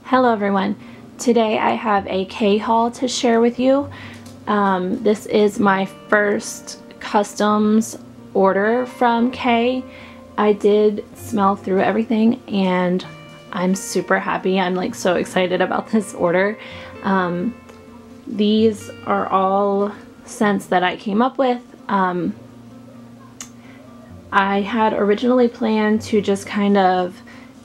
Hello everyone. Today I have a KAE haul to share with you. This is my first customs order from KAE. I did smell through everything and I'm super happy. I'm like so excited about this order. These are all scents that I came up with. I had originally planned to just kind of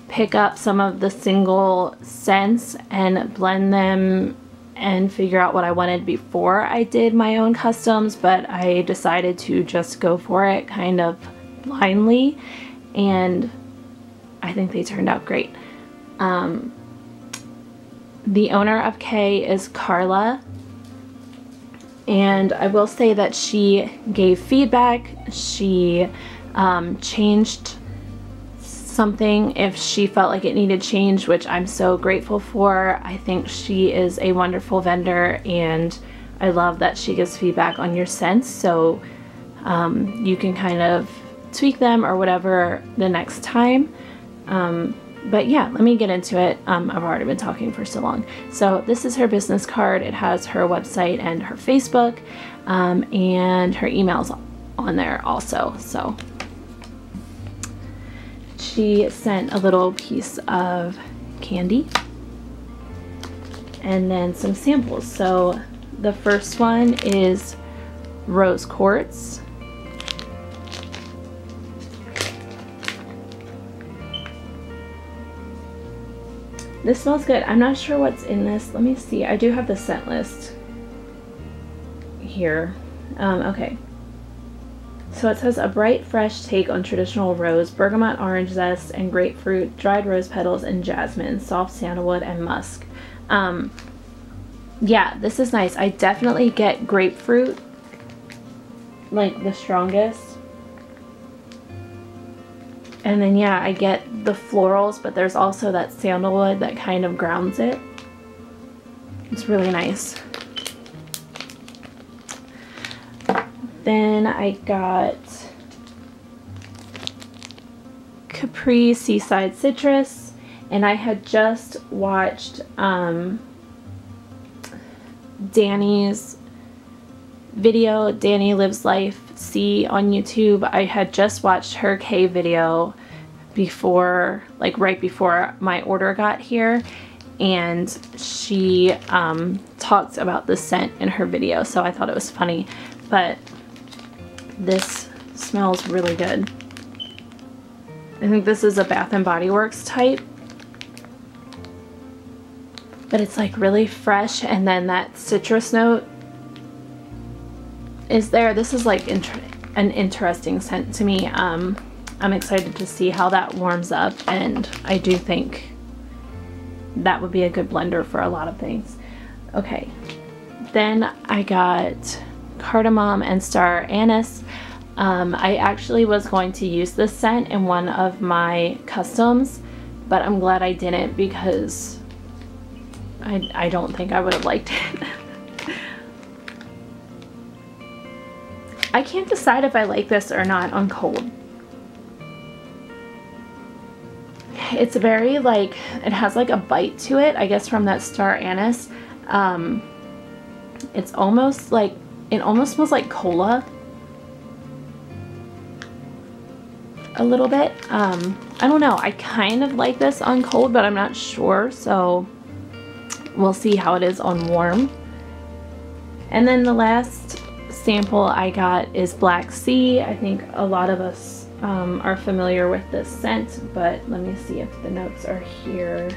pick up some of the single scents and blend them and figure out what I wanted before I did my own customs, but I decided to just go for it kind of blindly, and I think they turned out great. The owner of KAE is Carla, and I will say that she gave feedback. She changed something if she felt like it needed change, which I'm so grateful for. I think she is a wonderful vendor, and I love that she gives feedback on your scents, so you can kind of tweak them or whatever the next time. But yeah, let me get into it. I've already been talking for so long. So this is her business card. It has her website and her Facebook, and her emails on there also. So she sent a little piece of candy and then some samples. So the first one is rose quartz. This smells good. I'm not sure what's in this. Let me see. I do have the scent list here. Okay. So it says a bright, fresh take on traditional rose, bergamot orange zest and grapefruit, dried rose petals and jasmine, soft sandalwood and musk. Yeah, this is nice. I definitely get grapefruit, like the strongest. And then yeah, I get the florals, but there's also that sandalwood that kind of grounds it. It's really nice. Then I got Capri Seaside Citrus, and I had just watched Danny's video, Danny Lives Life C on YouTube. I had just watched her KAE video before, like right before my order got here, and she talked about the scent in her video, so I thought it was funny. But this smells really good. I think this is a Bath and Body Works type, but it's like really fresh, and then that citrus note is there. This is like an interesting scent to me. I'm excited to see how that warms up, and I do think that would be a good blender for a lot of things. Okay, then I got cardamom and star anise. I actually was going to use this scent in one of my customs, but I'm glad I didn't, because I don't think I would have liked it. I can't decide if I like this or not on cold. It's very like, it has like a bite to it, I guess from that star anise. It's almost like, it almost smells like cola a little bit. I don't know, I kind of like this on cold, but I'm not sure, so we'll see how it is on warm. And then the last sample I got is Black Sea. I think a lot of us are familiar with this scent, but let me see if the notes are here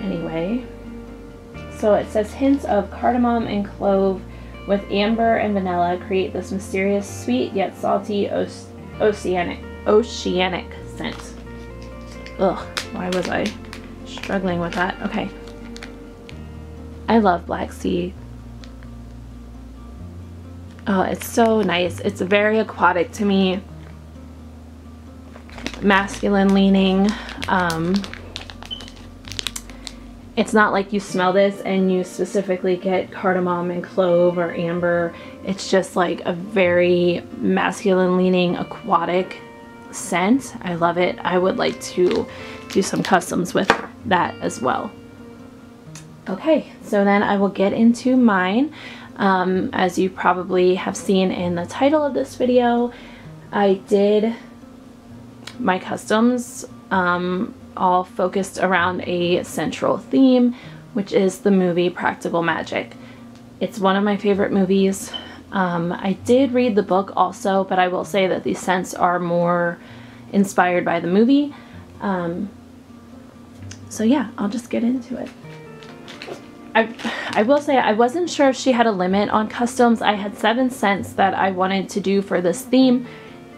anyway. So it says hints of cardamom and clove with amber and vanilla create this mysterious, sweet yet salty oceanic scent. Ugh, why was I struggling with that? Okay. I love Black Sea. Oh, it's so nice. It's very aquatic to me. Masculine leaning. It's not like you smell this and you specifically get cardamom and clove or amber. It's just like a very masculine leaning aquatic scent. I love it. I would like to do some customs with that as well. Okay, so then I will get into mine. As you probably have seen in the title of this video, I did my customs all focused around a central theme, which is the movie Practical Magic. It's one of my favorite movies. I did read the book also, but I will say that the scents are more inspired by the movie. So yeah, I'll just get into it. I will say I wasn't sure if she had a limit on customs. I had 7 scents that I wanted to do for this theme,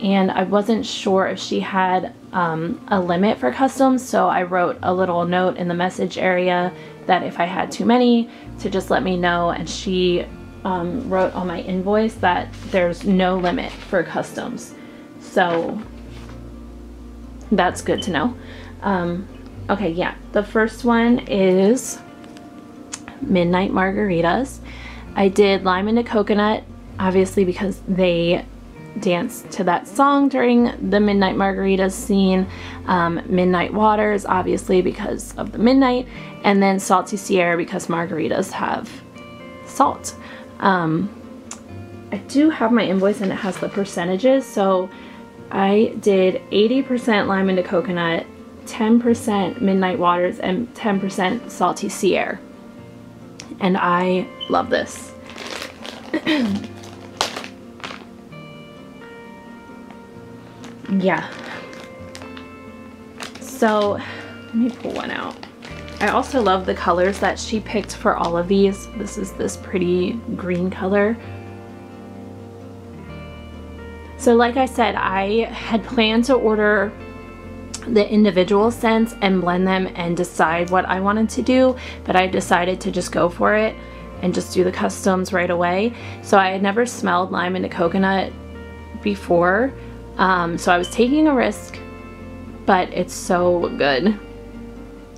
and I wasn't sure if she had a limit for customs, so I wrote a little note in the message area that if I had too many to just let me know, and she wrote on my invoice that there's no limit for customs, so that's good to know. Okay, yeah, the first one is Midnight Margaritas. I did Lime into Coconut, obviously because they danced to that song during the Midnight Margaritas scene. Midnight Waters, obviously because of the midnight, and then Salty Sierra because margaritas have salt. I do have my invoice and it has the percentages, so I did 80% Lime into Coconut, 10% Midnight Waters, and 10% Salty Sierra. And I love this. Yeah. So, let me pull one out. I also love the colors that she picked for all of these. This is this pretty green color. So like I said, I had planned to order the individual scents and blend them and decide what I wanted to do, but I decided to just go for it and just do the customs right away. So I had never smelled Lime into Coconut before, so I was taking a risk, but it's so good.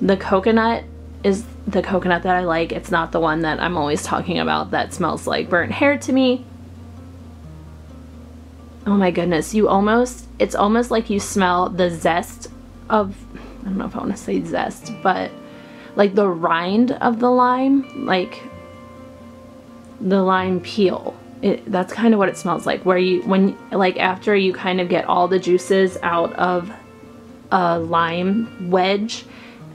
The coconut is the coconut that I like. It's not the one that I'm always talking about that smells like burnt hair to me. Oh my goodness, it's almost like you smell the zest of, I don't know if I want to say zest, but like the rind of the lime, like the lime peel. That's kind of what it smells like, where like after you kind of get all the juices out of a lime wedge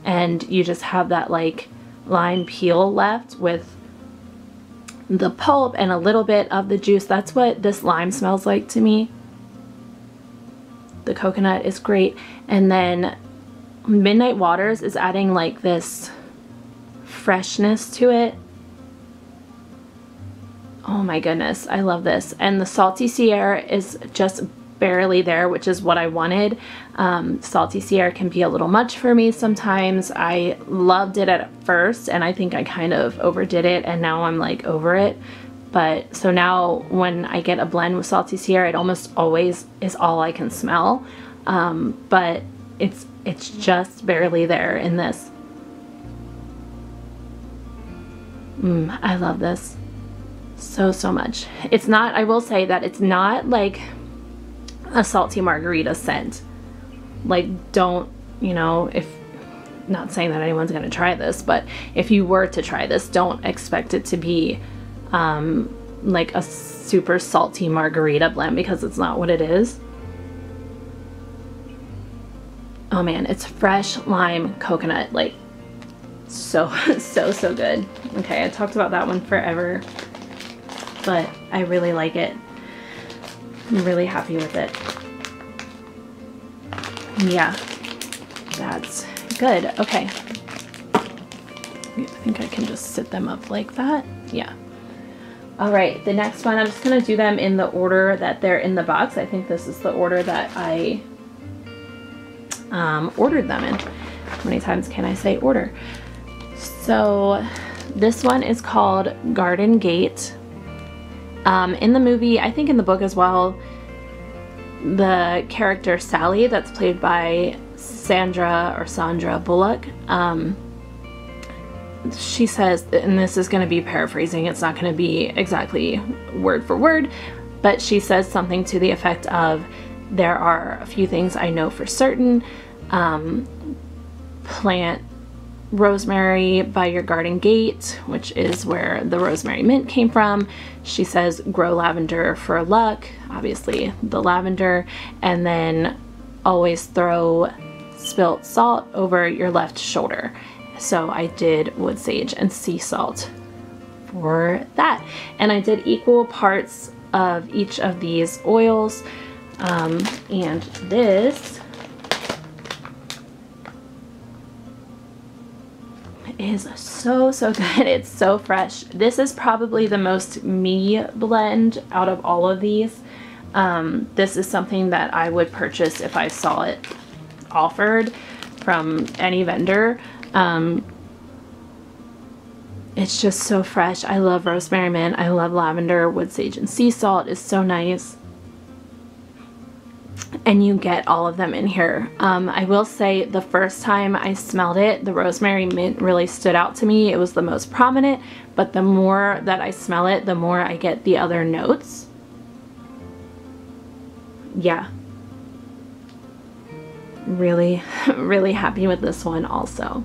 and you just have that like lime peel left with the pulp and a little bit of the juice. That's what this lime smells like to me. The coconut is great. And then Midnight Waters is adding like this freshness to it. Oh my goodness, I love this. And the Salty Sierra is just barely there, which is what I wanted. Salty Sierra can be a little much for me sometimes. I loved it at first and I think I kind of overdid it, and now I'm like over it. But so now when I get a blend with Salty Sierra, it almost always is all I can smell. But it's just barely there in this. I love this so much. It's not, I will say that it's not like a salty margarita scent. Like, don't, you know, if, not saying that anyone's gonna try this, but if you were to try this, don't expect it to be like a super salty margarita blend, because it's not what it is. Oh man, it's fresh lime coconut, like so good. Okay, I talked about that one forever, but I really like it. I'm really happy with it. Yeah, that's good. Okay, I think I can just sit them up like that. Yeah. All right, the next one, I'm just gonna do them in the order that they're in the box. I think this is the order that I ordered them in. How many times can I say order? So this one is called Garden Gate. In the movie, I think in the book as well, the character Sally, that's played by Sandra Bullock, she says, and this is going to be paraphrasing, it's not going to be exactly word for word, but she says something to the effect of, there are a few things I know for certain, plant rosemary by your garden gate, which is where the rosemary mint came from. She says grow lavender for luck, obviously the lavender, and then always throw spilt salt over your left shoulder. So I did wood sage and sea salt for that, and I did equal parts of each of these oils, and this is so good. It's so fresh. This is probably the most me blend out of all of these. This is something that I would purchase if I saw it offered from any vendor. It's just so fresh. I love rosemary mint. I love lavender. Wood sage and sea salt is so nice. And you get all of them in here. I will say the first time I smelled it, the rosemary mint really stood out to me. It was the most prominent, but the more that I smell it, the more I get the other notes. Yeah. Really, really happy with this one also.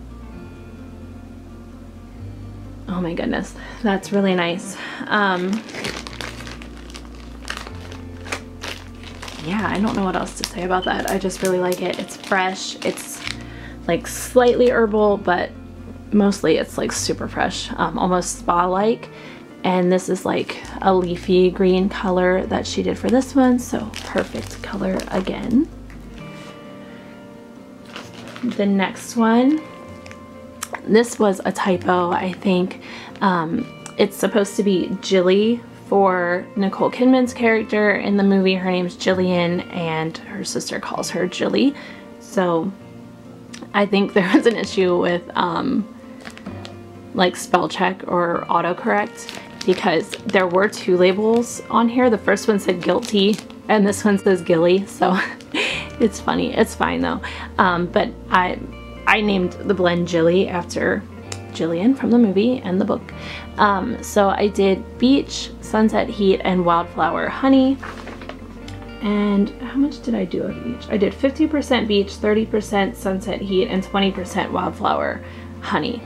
Oh my goodness, that's really nice. Yeah, I don't know what else to say about that. I just really like it. It's fresh. It's like slightly herbal, but mostly it's like super fresh, almost spa-like. And this is like a leafy green color that she did for this one, so perfect color again. The next one, this was a typo, I think. It's supposed to be Jilly for Nicole Kidman's character in the movie. Her name's Jillian and her sister calls her Jilly. So I think there was an issue with like spell check or autocorrect, because there were two labels on here. The first one said guilty and this one says Gilly, so it's funny. It's fine though. But I named the blend Jilly after Jillian from the movie and the book. So I did beach, sunset heat, and wildflower honey. And how much did I do of each? I did 50% beach, 30% sunset heat, and 20% wildflower honey.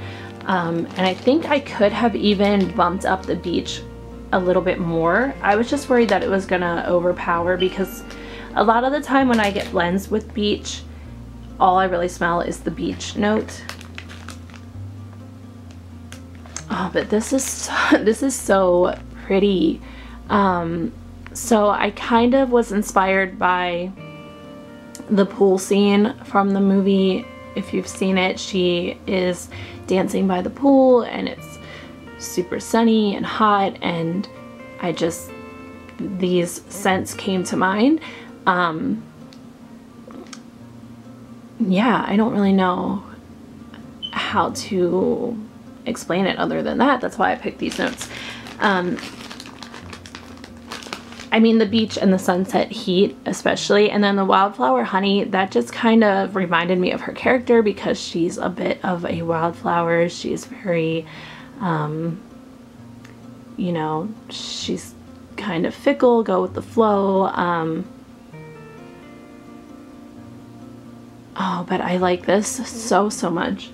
And I think I could have even bumped up the beach a little bit more. I was just worried that it was gonna overpower, because a lot of the time when I get blends with beach, all I really smell is the beach note. Oh, but this is so pretty. So I kind of was inspired by the pool scene from the movie. If you've seen it, she is dancing by the pool and it's super sunny and hot, and these scents came to mind. Yeah, I don't really know how to explain it other than that. That's why I picked these notes. I mean, the beach and the sunset heat especially, and then the wildflower honey, that just kind of reminded me of her character, because she's a bit of a wildflower. She's very, you know, she's kind of fickle, go with the flow. Oh, but I like this so much.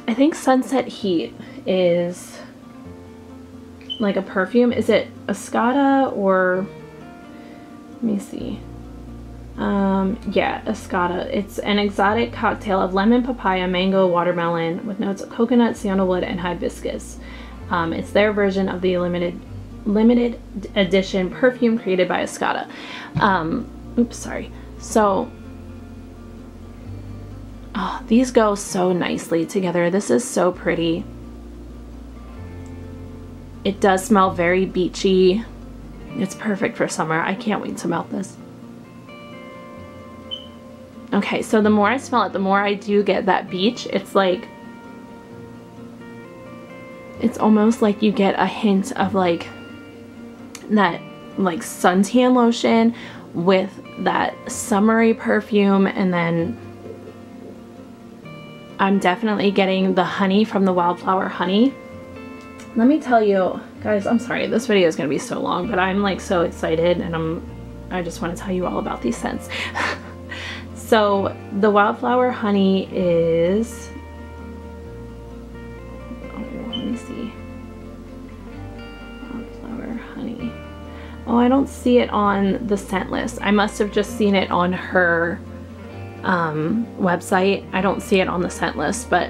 I think sunset heat is like a perfume. Is it Escada or, let me see. Yeah, Escada. It's an exotic cocktail of lemon, papaya, mango, watermelon with notes of coconut, sandalwood, and hibiscus. It's their version of the limited edition perfume created by Escada. Oops, sorry. So, oh, these go so nicely together. This is so pretty. It does smell very beachy. It's perfect for summer. I can't wait to melt this. Okay, so the more I smell it, the more I do get that beach. It's like, it's almost like you get a hint of like that like suntan lotion with that summery perfume, and then I'm definitely getting the honey from the wildflower honey. Let me tell you guys, I'm sorry, this video is gonna be so long, but I'm like so excited, and I just want to tell you all about these scents. So the Wildflower Honey is, oh, let me see. Wildflower Honey. Oh, I don't see it on the scent list. I must have just seen it on her website. I don't see it on the scent list, but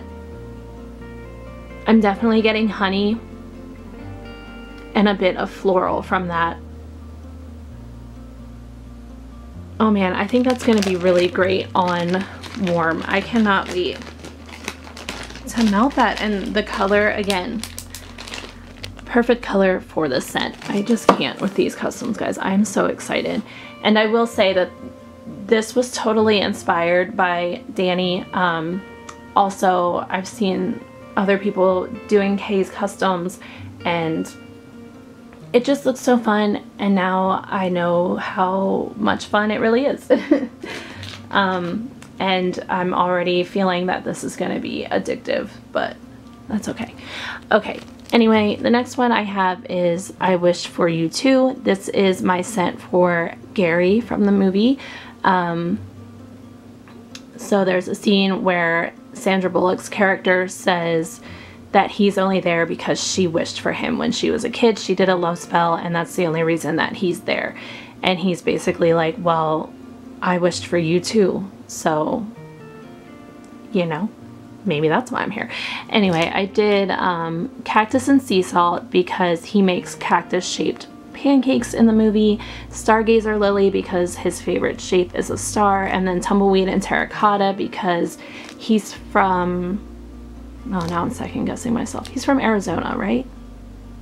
I'm definitely getting honey and a bit of floral from that. Oh man, I think that's going to be really great on warm. I cannot wait to melt that. And the color, again, perfect color for the scent. I just can't with these customs, guys. I'm so excited. And I will say that this was totally inspired by Danny. Also, I've seen other people doing KAE's customs, and it just looks so fun, and now I know how much fun it really is. And I'm already feeling that this is going to be addictive, but that's okay. Okay, anyway, the next one I have is I Wish For You Too. This is my scent for Gary from the movie. So there's a scene where Sandra Bullock's character says that he's only there because she wished for him when she was a kid. She did a love spell, and that's the only reason that he's there. And he's basically like, well, I wished for you too, so, you know, maybe that's why I'm here. Anyway, I did Cactus and Sea Salt because he makes cactus-shaped pancakes in the movie, Stargazer Lily because his favorite shape is a star, and then Tumbleweed and Terracotta because he's from, oh, now I'm second guessing myself. He's from Arizona, right?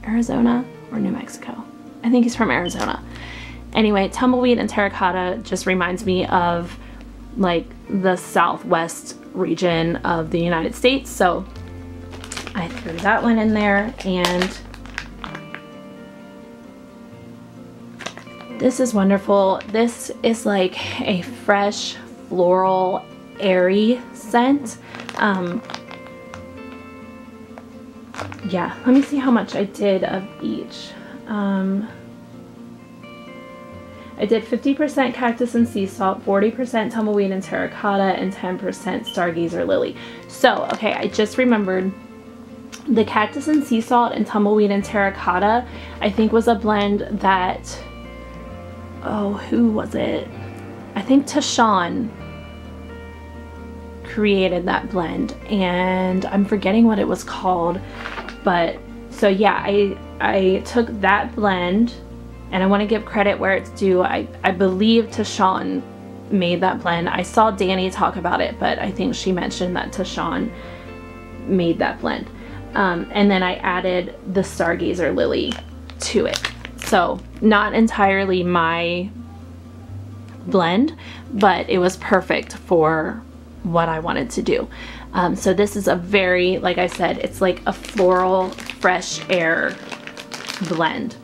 Arizona or New Mexico? I think he's from Arizona. Anyway, Tumbleweed and Terracotta just reminds me of like the southwest region of the United States, so I threw that one in there. And this is wonderful. This is like a fresh, floral, airy scent. Yeah, let me see how much I did of each. I did 50% Cactus and Sea Salt, 40% Tumbleweed and Terracotta, and 10% Stargazer Lily. So, okay, I just remembered the Cactus and Sea Salt and Tumbleweed and Terracotta, I think was a blend that, oh, who was it? I think Tashawn created that blend, and I'm forgetting what it was called. But so yeah, I took that blend, and I want to give credit where it's due. I believe Tashawn made that blend. I saw Danny talk about it, but I think she mentioned that Tashawn made that blend. And then I added the Stargazer Lily to it. So not entirely my blend, but it was perfect for what I wanted to do. So this is a very, like I said, it's like a floral, fresh air blend.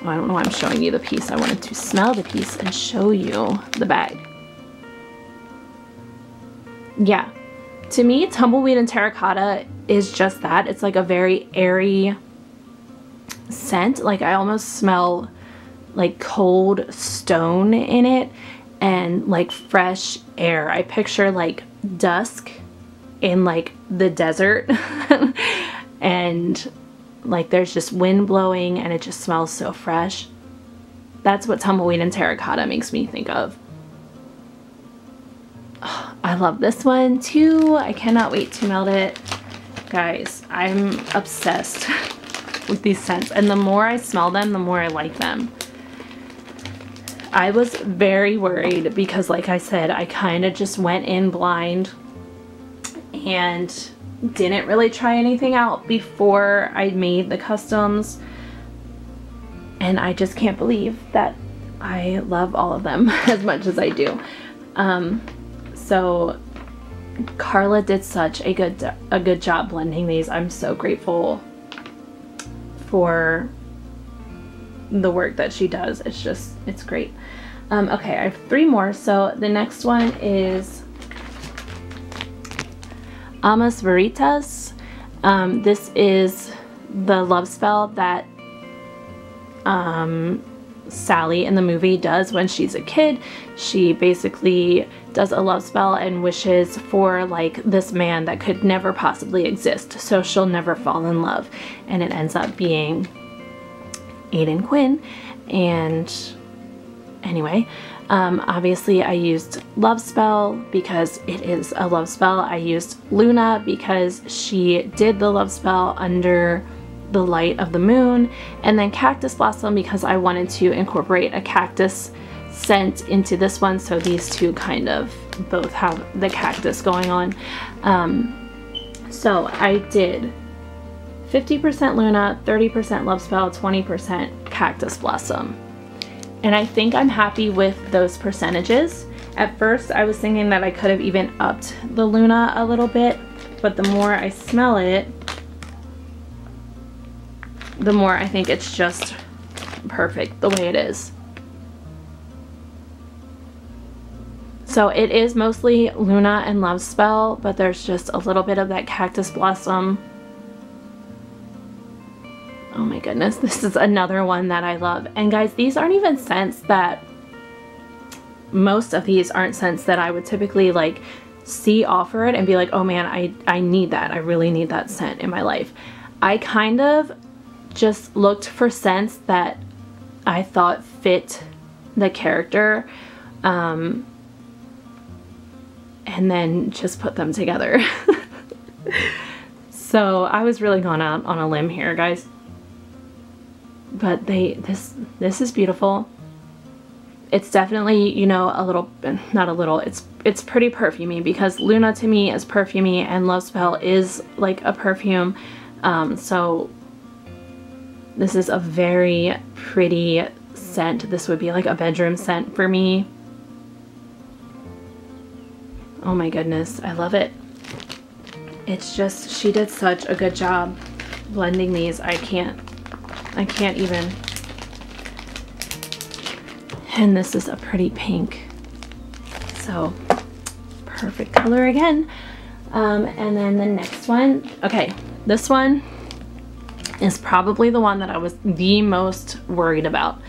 Well, I don't know why I'm showing you the piece. I wanted to smell the piece and show you the bag. Yeah, to me, Tumbleweed and Terracotta is just that. It's like a very airy scent. Like I almost smell like cold stone in it, and like fresh air. I picture like dusk in like the desert and like there's just wind blowing and it just smells so fresh. That's what Tumbleweed and Terracotta makes me think of. Oh, I love this one too. I cannot wait to melt it. Guys, I'm obsessed with these scents, and the more I smell them, the more I like them. I was very worried because, like I said, I kind of just went in blind and didn't really try anything out before I made the customs, and I just can't believe that I love all of them as much as I do. So Carla did such a good job blending these. I'm so grateful for the work that she does. It's great. Okay, I have 3 more. So the next one is Margaritas. This is the love spell that Sally in the movie does when she's a kid. She basically does a love spell and wishes for like this man that could never possibly exist, so she'll never fall in love, and it ends up being Aidan Quinn. And anyway, obviously I used love spell because it is a love spell. I used Luna because she did the love spell under the light of the moon, and then Cactus Blossom because I wanted to incorporate a cactus scent into this one, so these two kind of both have the cactus going on. So I did 50% Luna, 30% love spell, 20% Cactus Blossom, and I think I'm happy with those percentages. At first I was thinking that I could have even upped the Luna a little bit, but the more I smell it, the more I think it's just perfect the way it is. So it is mostly Luna and love spell, but there's just a little bit of that Cactus Blossom. Oh my goodness, this is another one that I love. And guys, these aren't even scents that, most of these aren't scents that I would typically like see offered and be like, oh man, I need that. I really need that scent in my life. I kind of just looked for scents that I thought fit the character, and then just put them together. So I was really going out on a limb here, guys. But this is beautiful. It's definitely, you know, a little, not a little, it's pretty perfumey, because Luna to me is perfumey and love spell is like a perfume. So this is a very pretty scent. This would be like a bedroom scent for me. Oh my goodness, I love it. It's just, she did such a good job blending these. I can't even. And this is a pretty pink. So perfect color again. And then the next one, okay, this one is probably the one that I was the most worried about.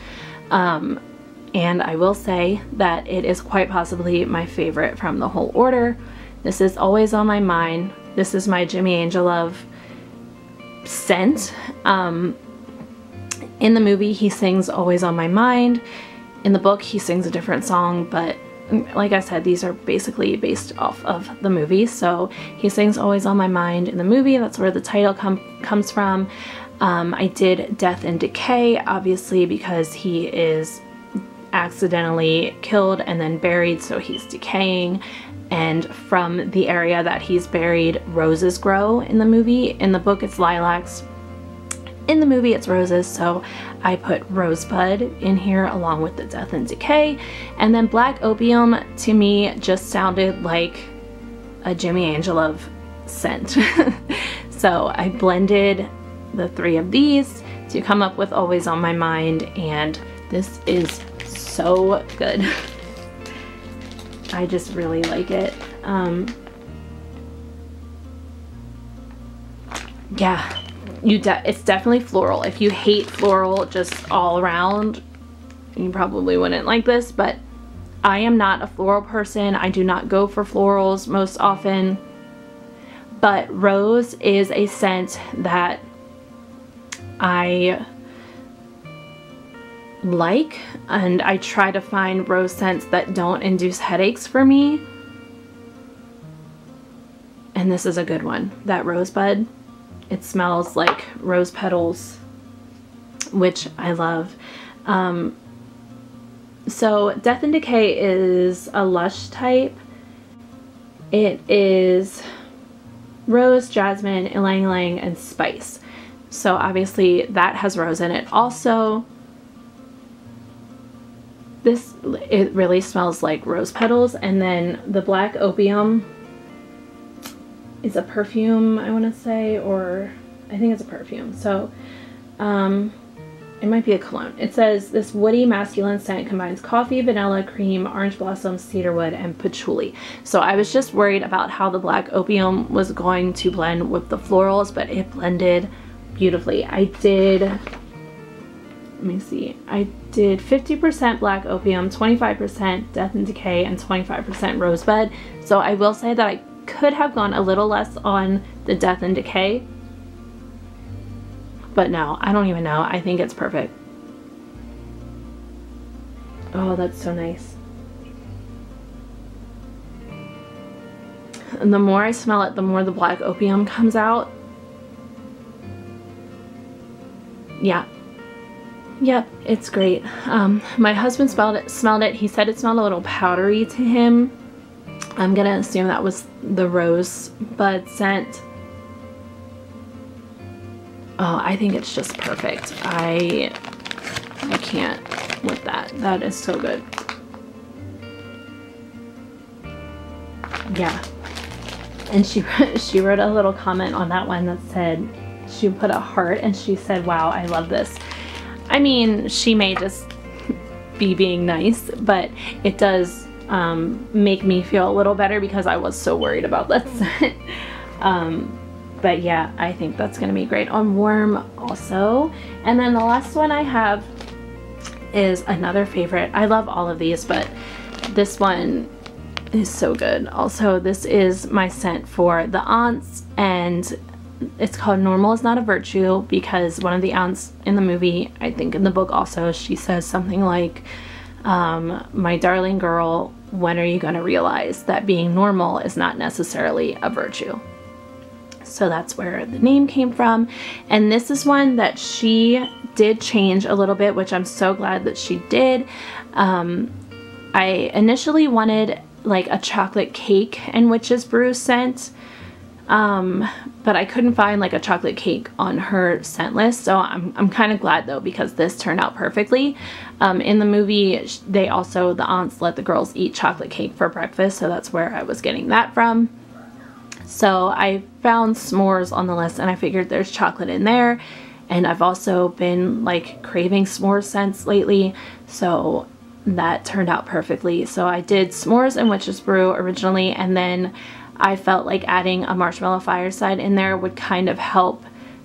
And I will say that it is quite possibly my favorite from the whole order. This is always on my mind. This is my Jimmy Angel Love scent. In the movie, he sings Always on My Mind. In the book, he sings a different song, but like I said, these are basically based off of the movie. So he sings Always on My Mind in the movie. That's where the title comes from. I did Death and Decay, obviously, because he is accidentally killed and then buried, so he's decaying. And from the area that he's buried, roses grow in the movie. In the book, it's lilacs. In the movie, it's roses, so I put Rosebud in here along with the Death and Decay. And then Black Opium, to me, just sounded like a Jimmy Angel Love scent. So I blended the three of these to come up with Always on My Mind, and this is so good. I just really like it. Yeah, it's definitely floral. If you hate floral just all around, you probably wouldn't like this, but I am not a floral person. I do not go for florals most often, but rose is a scent that I like, and I try to find rose scents that don't induce headaches for me, and this is a good one. That Rosebud, it smells like rose petals, which I love. So Death and Decay is a lush type. It is rose, jasmine, ylang ylang, and spice. So obviously that has rose in it also. It really smells like rose petals. And then the Black Opium is a perfume, I want to say, or I think it's a perfume. So it might be a cologne. It says this woody masculine scent combines coffee, vanilla, cream, orange blossom, cedarwood, and patchouli. So I was just worried about how the Black Opium was going to blend with the florals, but it blended beautifully. I did let me see, I did 50% Black Opium, 25% Death and Decay, and 25% Rosebud. So I will say that I could have gone a little less on the Death and Decay, but no, I don't even know. I think it's perfect. Oh, that's so nice. And the more I smell it, the more the Black Opium comes out. Yeah. Yep, it's great. My husband smelled it. He said it smelled a little powdery to him. I'm gonna assume that was the Rosebud scent. Oh, I think it's just perfect. I can't with that. That is so good. Yeah. And she wrote a little comment on that one that said, she put a heart and she said, wow, I love this. I mean, she may just be being nice, but it does make me feel a little better because I was so worried about that scent. But yeah, I think that's gonna be great on warm also. And then the last one I have is another favorite. I love all of these, but this one is so good. Also, this is my scent for the aunts, and it's called Normal is Not a Virtue because one of the aunts in the movie, I think in the book also, she says something like, my darling girl, when are you going to realize that being normal is not necessarily a virtue? So that's where the name came from. And this is one that she did change a little bit, which I'm so glad that she did. I initially wanted like a chocolate cake and witch's brew scent, but I couldn't find like a chocolate cake on her scent list. So I'm kind of glad though, because this turned out perfectly. In the movie, they also, the aunts let the girls eat chocolate cake for breakfast. So that's where I was getting that from. So I found s'mores on the list and I figured there's chocolate in there. And I've also been like craving s'mores scents lately. So that turned out perfectly. So I did s'mores and witch's brew originally, and then I felt like adding a marshmallow fireside in there would kind of help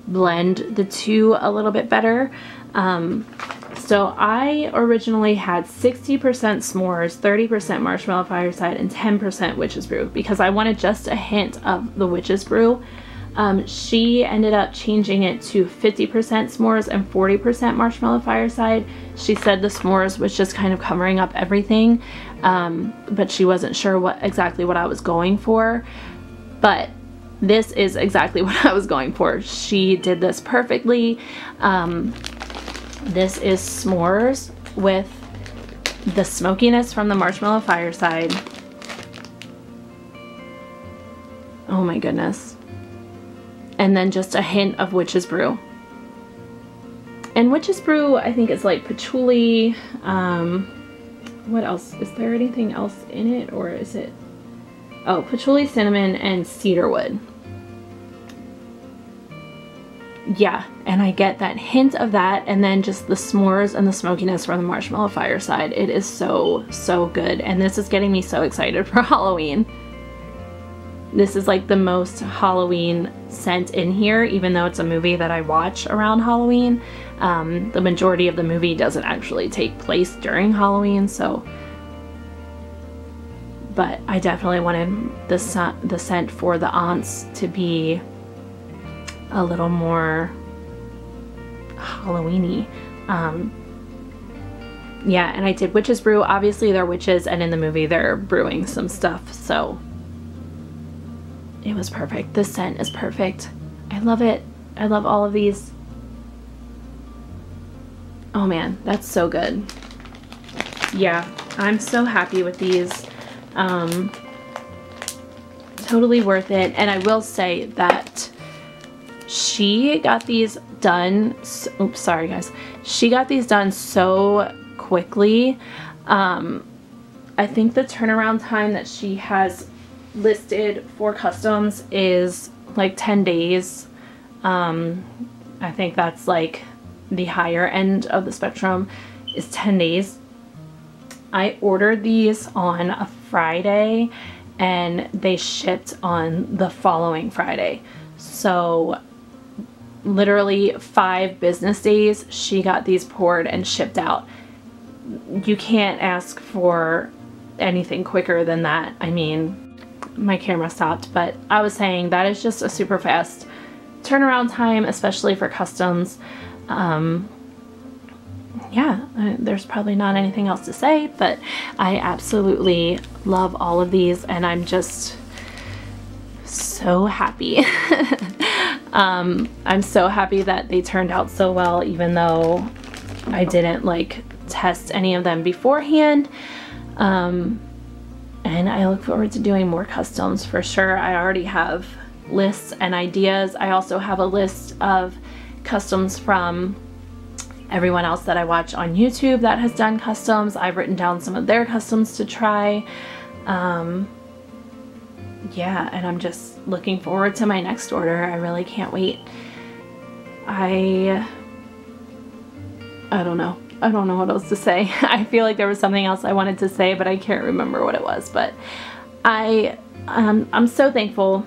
blend the two a little bit better. So I originally had 60% s'mores, 30% marshmallow fireside, and 10% witch's brew because I wanted just a hint of the witch's brew. She ended up changing it to 50% s'mores and 40% marshmallow fireside. She said the s'mores was just kind of covering up everything, but she wasn't sure exactly what I was going for. But this is exactly what I was going for. She did this perfectly. This is s'mores with the smokiness from the marshmallow fireside. Oh my goodness. And then just a hint of witch's brew. And witch's brew, I think, is like patchouli. What else? Is there anything else in it, or is it? Oh, patchouli, cinnamon, and cedarwood. Yeah, and I get that hint of that, and then just the s'mores and the smokiness from the marshmallow fireside. It is so, so good, and this is getting me so excited for Halloween. This is like the most Halloween scent in here, even though it's a movie that I watch around Halloween. The majority of the movie doesn't actually take place during Halloween, so. But I definitely wanted the scent for the aunts to be a little more Halloween-y. Yeah, and I did witch's brew. Obviously they're witches, and in the movie they're brewing some stuff, so it was perfect. This scent is perfect. I love it. I love all of these. Oh man, that's so good. Yeah, I'm so happy with these. Totally worth it. And I will say that she got these done. Oops, sorry guys. She got these done so quickly. I think the turnaround time that she has listed for customs is like 10 days. I think that's like the higher end of the spectrum is 10 days. I ordered these on a Friday and they shipped on the following Friday. So literally 5 business days, she got these poured and shipped out. You can't ask for anything quicker than that. I mean, my camera stopped, but I was saying that is just a super fast turnaround time, especially for customs. Yeah, there's probably not anything else to say, but I absolutely love all of these, and I'm just so happy. I'm so happy that they turned out so well, even though I didn't like test any of them beforehand. And I look forward to doing more customs for sure. I already have lists and ideas. I also have a list of customs from everyone else that I watch on YouTube that has done customs. I've written down some of their customs to try. Yeah, and I'm just looking forward to my next order. I really can't wait. I don't know. I don't know what else to say. I feel like there was something else I wanted to say, but I can't remember what it was. But I'm so thankful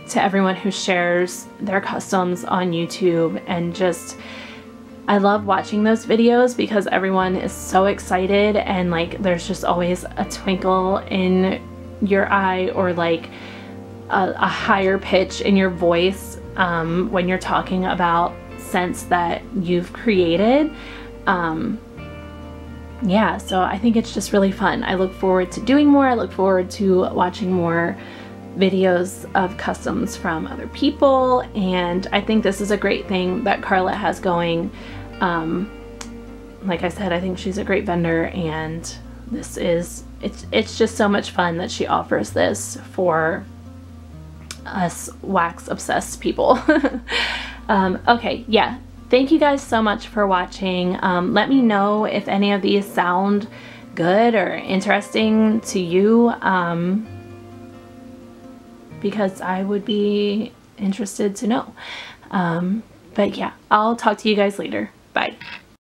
to everyone who shares their customs on YouTube, and just I love watching those videos because everyone is so excited, and like there's just always a twinkle in your eye, or like a higher pitch in your voice when you're talking about scents that you've created. Yeah, so I think it's just really fun. I look forward to doing more. I look forward to watching more videos of customs from other people, and I think this is a great thing that Carla has going. Like I said, I think she's a great vendor, and this is it's just so much fun that she offers this for us wax obsessed people. Okay, yeah, thank you guys so much for watching. Let me know if any of these sound good or interesting to you, because I would be interested to know. But yeah, I'll talk to you guys later. Bye.